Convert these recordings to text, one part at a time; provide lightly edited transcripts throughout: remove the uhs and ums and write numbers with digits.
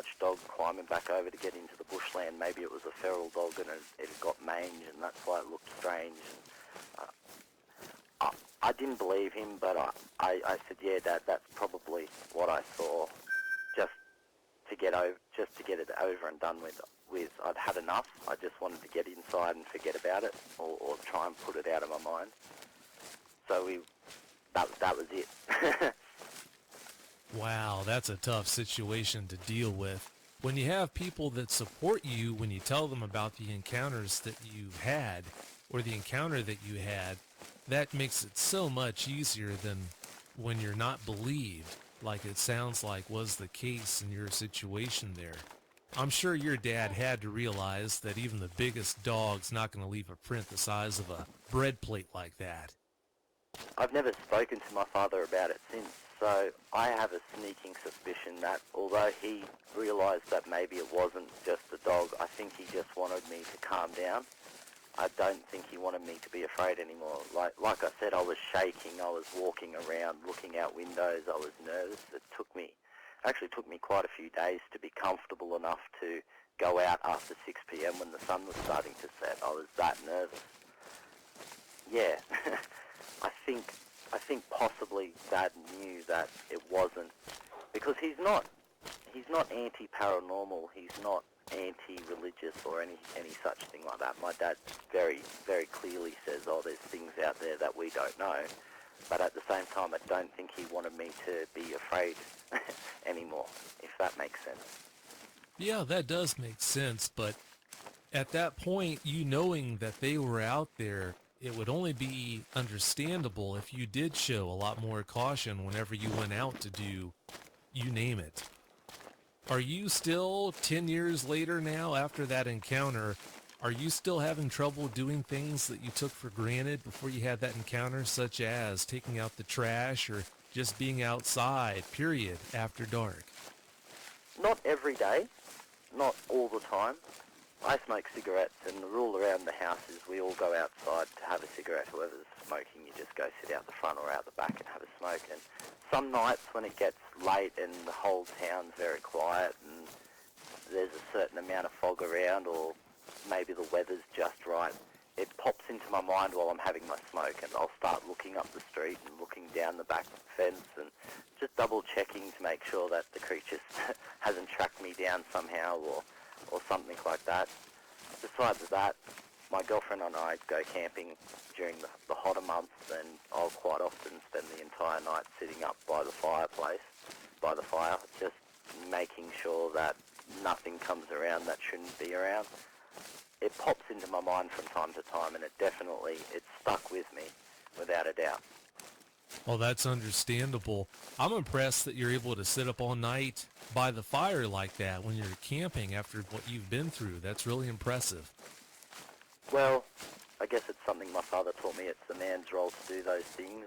large dog climbing back over to get into the bushland. Maybe it was a feral dog and it had got mange, and that's why it looked strange. And, I didn't believe him, but I said, yeah, Dad, that's probably what I saw. Just to get it over and done with. I'd had enough. I just wanted to get inside and forget about it, or try and put it out of my mind. So that was it. Wow, that's a tough situation to deal with. When you have people that support you when you tell them about the encounters that you've had, or the encounter that you had, that makes it so much easier than when you're not believed, like it sounds like was the case in your situation there. I'm sure your dad had to realize that even the biggest dog's not going to leave a print the size of a bread plate like that. I've never spoken to my father about it since, so I have a sneaking suspicion that although he realised that maybe it wasn't just a dog, I think he just wanted me to calm down. I don't think he wanted me to be afraid anymore. Like I said, I was shaking, I was walking around, looking out windows, I was nervous. It actually took me quite a few days to be comfortable enough to go out after 6 p.m. when the sun was starting to set. I was that nervous. Yeah, I think possibly Dad knew that it wasn't, because he's not anti-paranormal, he's not anti-religious or any such thing like that. My dad very, very clearly says, oh, there's things out there that we don't know, but at the same time I don't think he wanted me to be afraid anymore, if that makes sense. Yeah, that does make sense, but at that point, you knowing that they were out there, it would only be understandable if you did show a lot more caution whenever you went out to do, you name it. Are you still, 10 years later now, after that encounter, are you still having trouble doing things that you took for granted before you had that encounter, such as taking out the trash or just being outside, period, after dark? Not every day, not all the time. I smoke cigarettes, and the rule around the house is we all go outside to have a cigarette. Whoever's smoking, you just go sit out the front or out the back and have a smoke. And some nights when it gets late and the whole town's very quiet and there's a certain amount of fog around, or maybe the weather's just right, it pops into my mind while I'm having my smoke, and I'll start looking up the street and looking down the back fence and just double checking to make sure that the creature hasn't tracked me down somehow or something like that. Besides that, my girlfriend and I go camping during the hotter months, and I'll quite often spend the entire night sitting up by the fire, just making sure that nothing comes around that shouldn't be around. It pops into my mind from time to time, and it's stuck with me, without a doubt. Well, that's understandable. I'm impressed that you're able to sit up all night by the fire like that when you're camping after what you've been through. That's really impressive. Well, I guess it's something my father taught me. It's the man's role to do those things.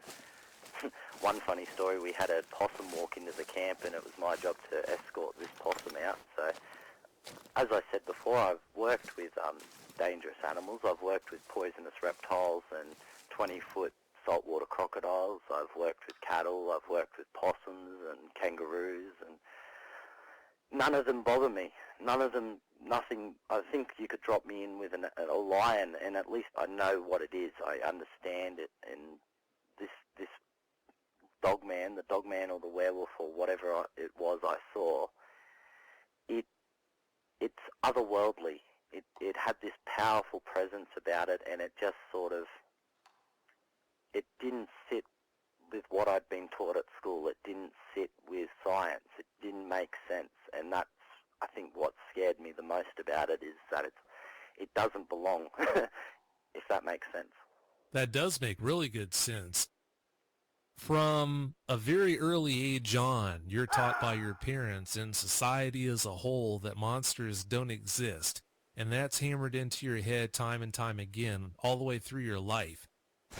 One funny story, we had a possum walk into the camp, and it was my job to escort this possum out. So, as I said before, I've worked with dangerous animals. I've worked with poisonous reptiles and 20-foot saltwater crocodiles. I've worked with cattle. I've worked with possums and kangaroos, and none of them bother me. Nothing. I think you could drop me in with a lion, and at least I know what it is. I understand it. And this the dogman or the werewolf or whatever it was I saw, it's otherworldly. It had this powerful presence about it, and it just sort of, it didn't sit with what I'd been taught at school. It didn't sit with science. It didn't make sense, and that's, I think, what scared me the most about it, is that it doesn't belong, if that makes sense. That does make really good sense. From a very early age on, you're taught by your parents and society as a whole that monsters don't exist, and that's hammered into your head time and time again all the way through your life.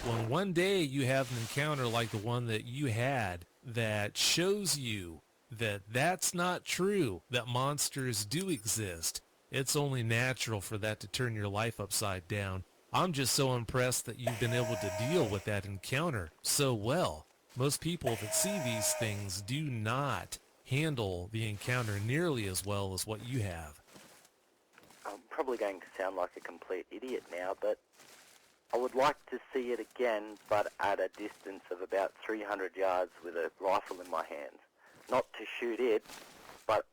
When one day you have an encounter like the one that you had that shows you that that's not true, that monsters do exist, it's only natural for that to turn your life upside down. I'm just so impressed that you've been able to deal with that encounter so well. Most people that see these things do not handle the encounter nearly as well as what you have. I'm probably going to sound like a complete idiot now, but I would like to see it again, but at a distance of about 300 yards with a rifle in my hands. Not to shoot it, but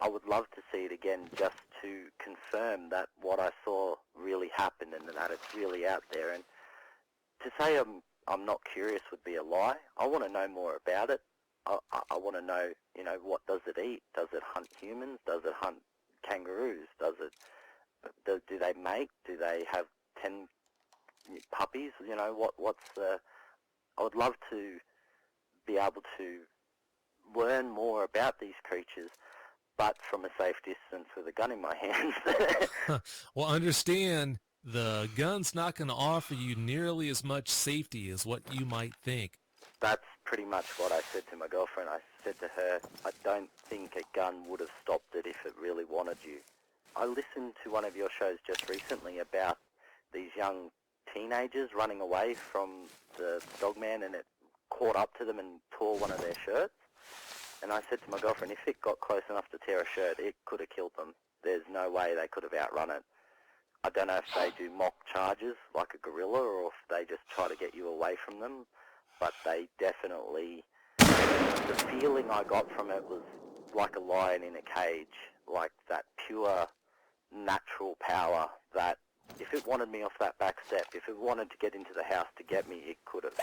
I would love to see it again just to confirm that what I saw really happened and that it's really out there. And to say I'm not curious would be a lie. I want to know more about it. I want to know, what does it eat? Does it hunt humans? Does it hunt kangaroos? Do they mate? Do they have 10 puppies? I would love to be able to learn more about these creatures, but from a safe distance with a gun in my hands. Well, understand, the gun's not going to offer you nearly as much safety as what you might think. That's pretty much what I said to my girlfriend. I said to her, I don't think a gun would have stopped it if it really wanted you. I listened to one of your shows just recently about these young teenagers running away from the dogman, and it caught up to them and tore one of their shirts. And I said to my girlfriend, if it got close enough to tear a shirt, it could have killed them. There's no way they could have outrun it. I don't know if they do mock charges like a gorilla or if they just try to get you away from them, but they definitely, the feeling I got from it was like a lion in a cage, like that pure natural power that if it wanted me off that back step, if it wanted to get into the house to get me, it could have.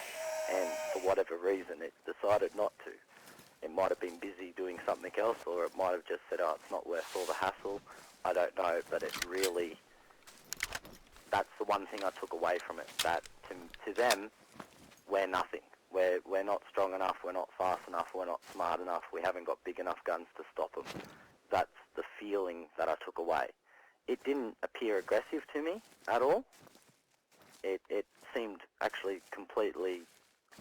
And for whatever reason, it decided not to. It might have been busy doing something else, or it might have just said, oh, it's not worth all the hassle. I don't know, but it really, that's the one thing I took away from it, that to them, we're nothing. We're not strong enough, we're not fast enough, we're not smart enough, we haven't got big enough guns to stop them. That's the feeling that I took away. It didn't appear aggressive to me at all. It seemed actually completely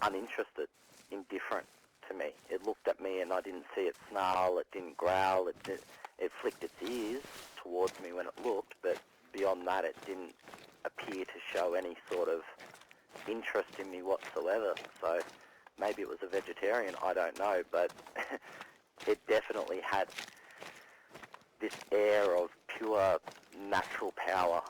uninterested, indifferent to me. It looked at me and I didn't see it snarl, it didn't growl, it flicked its ears towards me when it looked, but beyond that it didn't appear to show any sort of interest in me whatsoever. So maybe it was a vegetarian, I don't know, but it definitely had this air of pure natural power,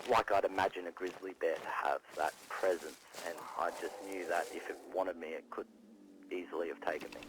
like I'd imagine a grizzly bear to have, that presence, and I just knew that if it wanted me, it could easily have taken me.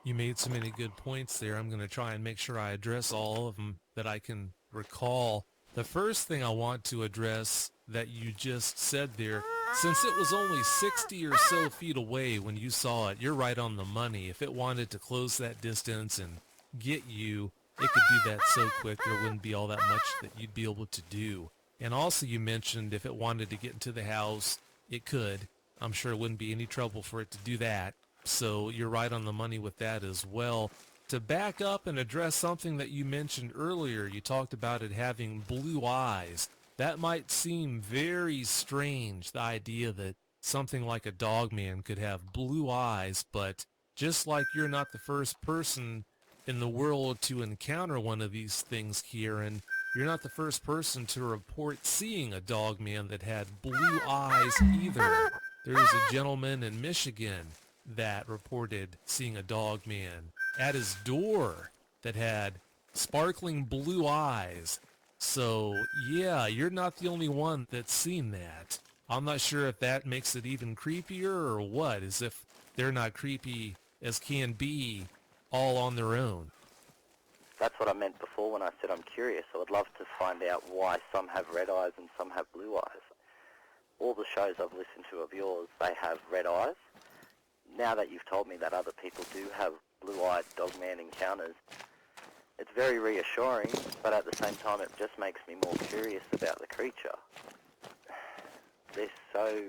You made so many good points there. I'm going to try and make sure I address all of them that I can recall. The first thing I want to address that you just said there, since it was only 60 or so feet away when you saw it, you're right on the money. If it wanted to close that distance and get you, it could do that so quick there wouldn't be all that much that you'd be able to do. And also you mentioned if it wanted to get into the house, it could. I'm sure it wouldn't be any trouble for it to do that. So you're right on the money with that as well. To back up and address something that you mentioned earlier, you talked about it having blue eyes. That might seem very strange, the idea that something like a dogman could have blue eyes, but just like you're not the first person in the world to encounter one of these things, Kieran, you're not the first person to report seeing a dogman that had blue eyes either. There was a gentleman in Michigan that reported seeing a dogman at his door that had sparkling blue eyes. So, yeah, you're not the only one that's seen that. I'm not sure if that makes it even creepier or what, as if they're not creepy as can be all on their own. That's what I meant before when I said I'm curious. I would love to find out why some have red eyes and some have blue eyes. All the shows I've listened to of yours, they have red eyes. Now that you've told me that other people do have blue-eyed dogman encounters, it's very reassuring, but at the same time it just makes me more curious about the creature. They're so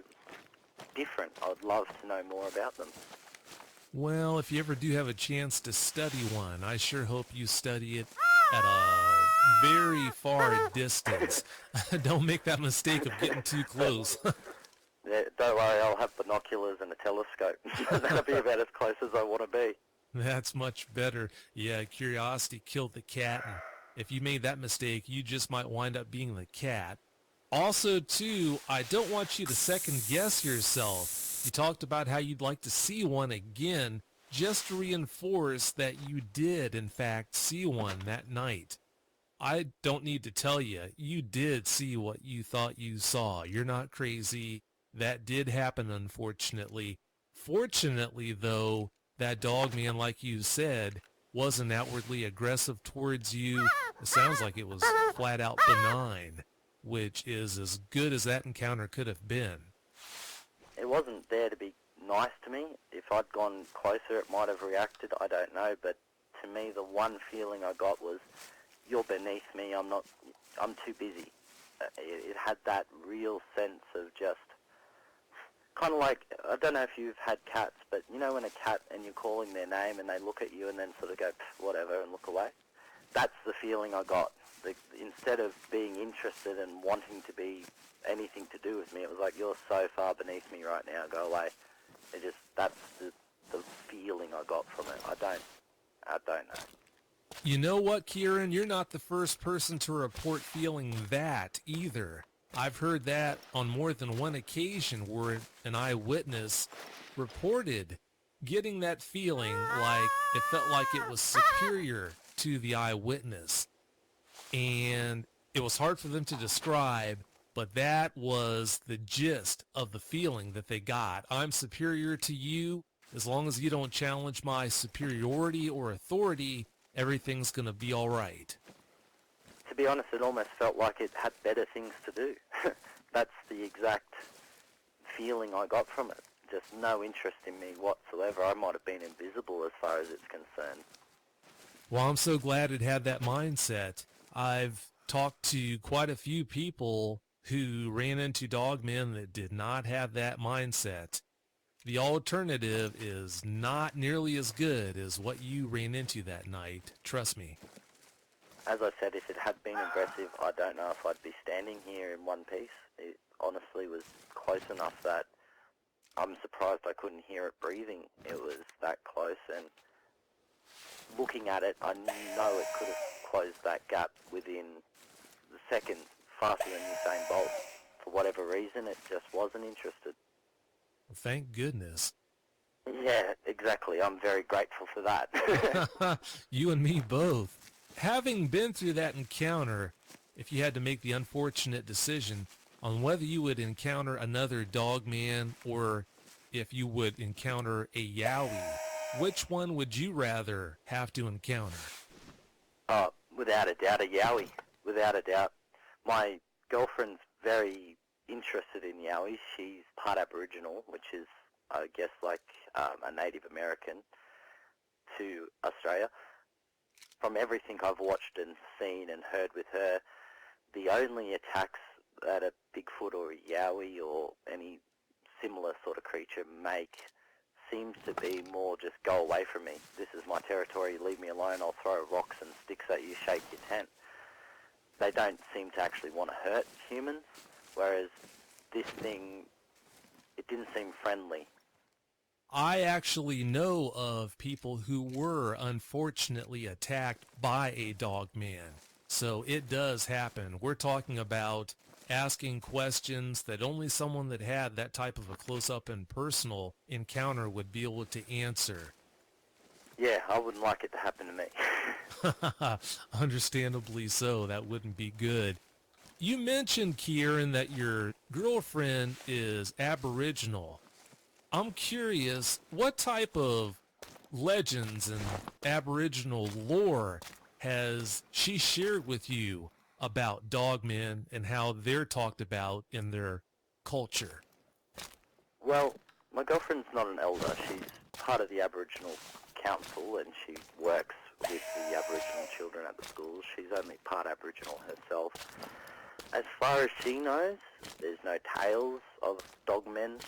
different. I would love to know more about them. Well, if you ever do have a chance to study one, I sure hope you study it at a very far distance. Don't make that mistake of getting too close. Don't worry, I'll have binoculars and a telescope. That'll be about as close as I want to be. That's much better. Yeah, curiosity killed the cat. And if you made that mistake, you just might wind up being the cat. Also, too, I don't want you to second guess yourself. You talked about how you'd like to see one again. just to reinforce that you did, in fact, see one that night. I don't need to tell you, you did see what you thought you saw. You're not crazy. That did happen, unfortunately. Fortunately, though, that dog man, like you said, wasn't outwardly aggressive towards you. It sounds like it was flat out benign, which is as good as that encounter could have been. It wasn't there to be nice to me. If I'd gone closer, it might have reacted. I don't know. But to me, the one feeling I got was, you're beneath me. I'm too busy. It had that real sense of just kind of like, I don't know if you've had cats, but you know when a cat and you're calling their name and they look at you and then sort of go, whatever, and look away? That's the feeling I got. Instead of being interested and wanting to be anything to do with me, it was like, you're so far beneath me right now, go away. That's the feeling I got from it. I don't know. You know what, Kieran? You're not the first person to report feeling that either. I've heard that on more than one occasion where an eyewitness reported getting that feeling, like it felt like it was superior to the eyewitness. And it was hard for them to describe, but that was the gist of the feeling that they got. I'm superior to you. As long as you don't challenge my superiority or authority, everything's going to be all right. To be honest, it almost felt like it had better things to do. That's the exact feeling I got from it. Just no interest in me whatsoever. I might have been invisible as far as it's concerned. Well, I'm so glad it had that mindset. I've talked to quite a few people who ran into dogmen that did not have that mindset. The alternative is not nearly as good as what you ran into that night. Trust me. As I said, if it had been aggressive, I don't know if I'd be standing here in one piece. It honestly was close enough that I'm surprised I couldn't hear it breathing. It was that close, and looking at it, I know it could have closed that gap within the second faster than Usain Bolt. For whatever reason, it just wasn't interested. Well, thank goodness. Yeah, exactly. I'm very grateful for that. You and me both. Having been through that encounter, if you had to make the unfortunate decision on whether you would encounter another dogman or if you would encounter a yowie, which one would you rather have to encounter? Without a doubt, a yowie. Without a doubt. My girlfriend's very interested in yowies. She's part Aboriginal, which is, I guess, like a Native American to Australia. From everything I've watched and seen and heard with her, the only attacks that a Bigfoot or a yowie or any similar sort of creature make seems to be more just go away from me. This is my territory, leave me alone, I'll throw rocks and sticks at you, shake your tent. They don't seem to actually want to hurt humans, whereas this thing, it didn't seem friendly. I actually know of people who were unfortunately attacked by a dog man. So it does happen. We're talking about asking questions that only someone that had that type of a close-up and personal encounter would be able to answer. Yeah, I wouldn't like it to happen to me. Understandably so. That wouldn't be good. You mentioned, Kieran, that your girlfriend is Aboriginal. I'm curious, what type of legends and Aboriginal lore has she shared with you about dogmen and how they're talked about in their culture? Well, my girlfriend's not an elder. She's part of the Aboriginal Council and she works with the Aboriginal children at the schools. She's only part Aboriginal herself. As far as she knows, there's no tales of dogmen.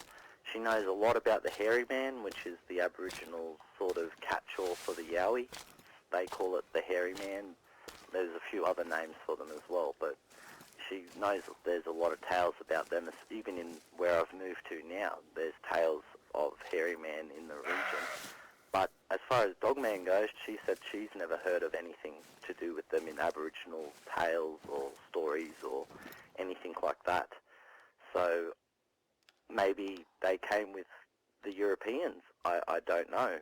She knows a lot about the hairy man, which is the Aboriginal sort of catch-all for the yowie. They call it the hairy man. There's a few other names for them as well, but she knows that there's a lot of tales about them. Even in where I've moved to now, there's tales of hairy man in the region. But as far as dogman goes, she said she's never heard of anything to do with them in Aboriginal tales or stories or anything like that. So maybe they came with the Europeans. I don't know.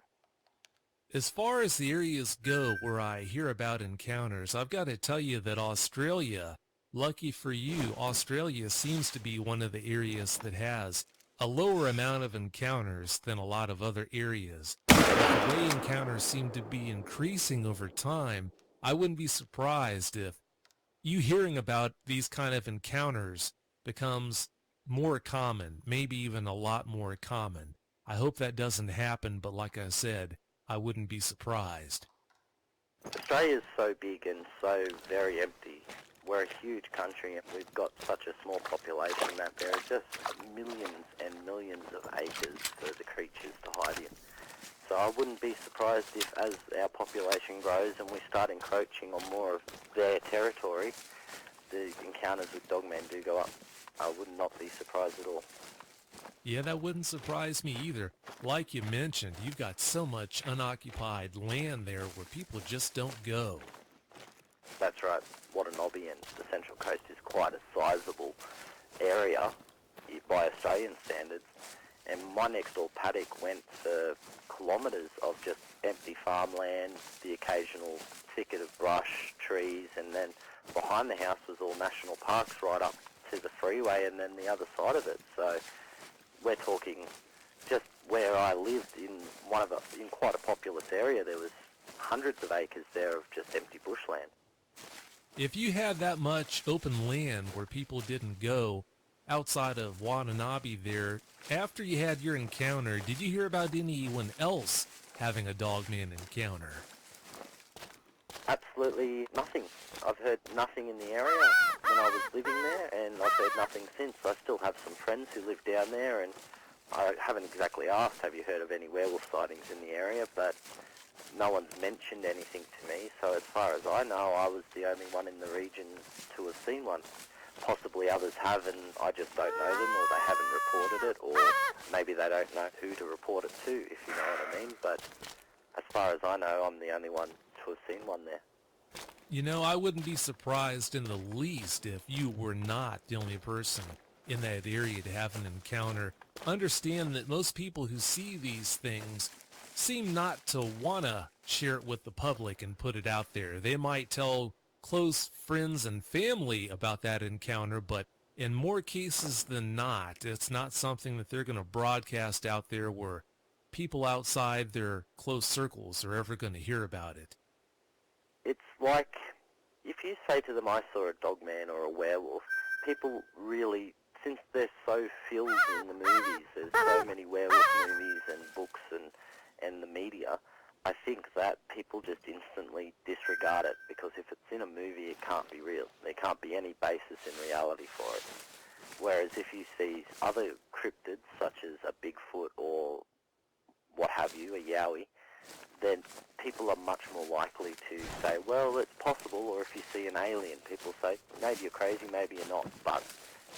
As far as the areas go where I hear about encounters, I've got to tell you that Australia, lucky for you, Australia seems to be one of the areas that has a lower amount of encounters than a lot of other areas. But the way encounters seem to be increasing over time, I wouldn't be surprised if you hearing about these kind of encounters becomes more common, maybe even a lot more common. I hope that doesn't happen, but like I said, I wouldn't be surprised. Australia's so big and so very empty. We're a huge country and we've got such a small population that there are just millions and millions of acres for the creatures to hide in. So I wouldn't be surprised if, as our population grows and we start encroaching on more of their territory, the encounters with dogmen do go up. I would not be surprised at all. Yeah, that wouldn't surprise me either. Like you mentioned, you've got so much unoccupied land there where people just don't go. That's right. Watanabe and the Central Coast is quite a sizable area by Australian standards. And my next door paddock went for kilometres of just empty farmland, the occasional thicket of brush, trees, and then behind the house was all national parks right up to the freeway and then the other side of it. So we're talking just where I lived in quite a populous area, there was hundreds of acres there of just empty bushland. If you had that much open land where people didn't go outside of Watanabe there, after you had your encounter, did you hear about anyone else having a dogman encounter? Absolutely nothing. I've heard nothing in the area when I was living there, and I've heard nothing since. I still have some friends who live down there, and I haven't exactly asked, have you heard of any werewolf sightings in the area, but no one's mentioned anything to me, so as far as I know, I was the only one in the region to have seen one. Possibly others have, and I just don't know them, or they haven't reported it, or maybe they don't know who to report it to, if you know what I mean. But as far as I know, I'm the only one to have seen one there. You know, I wouldn't be surprised in the least if you were not the only person in that area to have an encounter. Understand that most people who see these things seem not to want to share it with the public and put it out there. They might tell close friends and family about that encounter, but in more cases than not, it's not something that they're going to broadcast out there where people outside their close circles are ever going to hear about it. It's like, if you say to them, I saw a dogman or a werewolf, people really, since they're so filled in the movies, there's so many werewolf movies and books and the media, I think that people just instantly disregard it, because if it's in a movie, it can't be real. There can't be any basis in reality for it. Whereas if you see other cryptids, such as a Bigfoot or what have you, a Yowie, then people are much more likely to say, well, it's possible, or if you see an alien, people say, maybe you're crazy, maybe you're not, but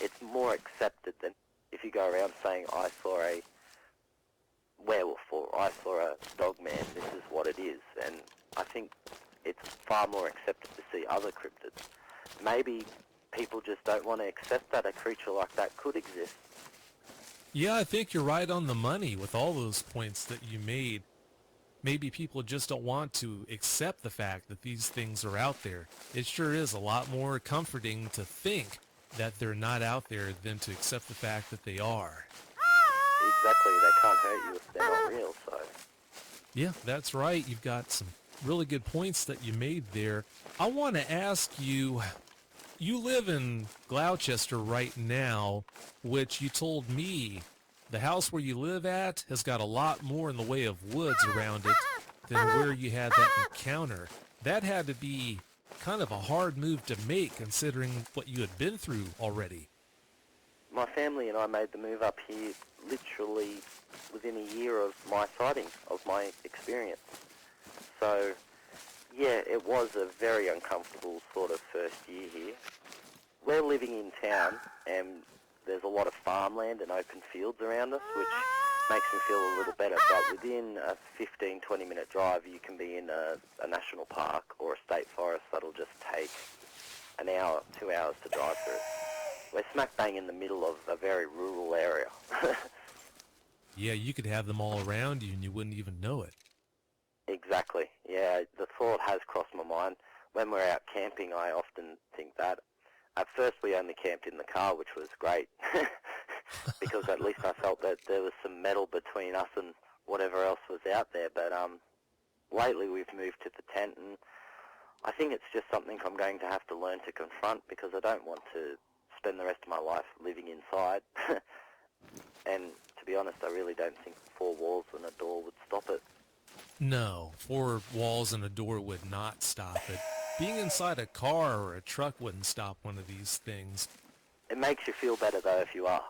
it's more accepted than if you go around saying, I saw a werewolf, or I saw a dogman, this is what it is, and I think it's far more accepted to see other cryptids. Maybe people just don't want to accept that a creature like that could exist. Yeah, I think you're right on the money with all those points that you made. Maybe people just don't want to accept the fact that these things are out there. It sure is a lot more comforting to think that they're not out there than to accept the fact that they are. Exactly, they can't hurt you if they're not real, so... Yeah, that's right. You've got some really good points that you made there. I want to ask you, you live in Gloucester right now, which you told me the house where you live at has got a lot more in the way of woods around it than where you had that encounter. That had to be kind of a hard move to make considering what you had been through already. My family and I made the move up here literally within a year of my sighting, of my experience. So, yeah, it was a very uncomfortable sort of first year here. We're living in town, and there's a lot of farmland and open fields around us, which makes me feel a little better. But within a 15, 20-minute drive, you can be in a national park or a state forest that'll just take an hour, 2 hours to drive through. We're smack bang in the middle of a very rural area. Yeah, you could have them all around you and you wouldn't even know it. Exactly. thought has crossed my mind. When we're out camping, I often think that. At first, we only camped in the car, which was great, because at least I felt that there was some metal between us and whatever else was out there. But lately, we've moved to the tent, and I think it's just something I'm going to have to learn to confront, because I don't want to spend the rest of my life living inside. And to be honest, I really don't think 4 walls and a door would stop it. No, 4 walls and a door would not stop it. Being inside a car or a truck wouldn't stop one of these things. It makes you feel better, though, if you are.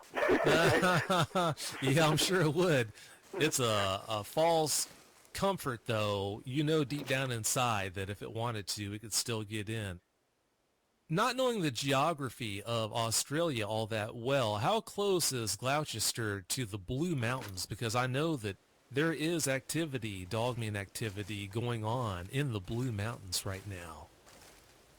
Yeah, I'm sure it would. It's a false comfort, though. You know deep down inside that if it wanted to, it could still get in. Not knowing the geography of Australia all that well, how close is Gloucester to the Blue Mountains? Because I know that there is activity, dogman activity going on in the Blue Mountains right now.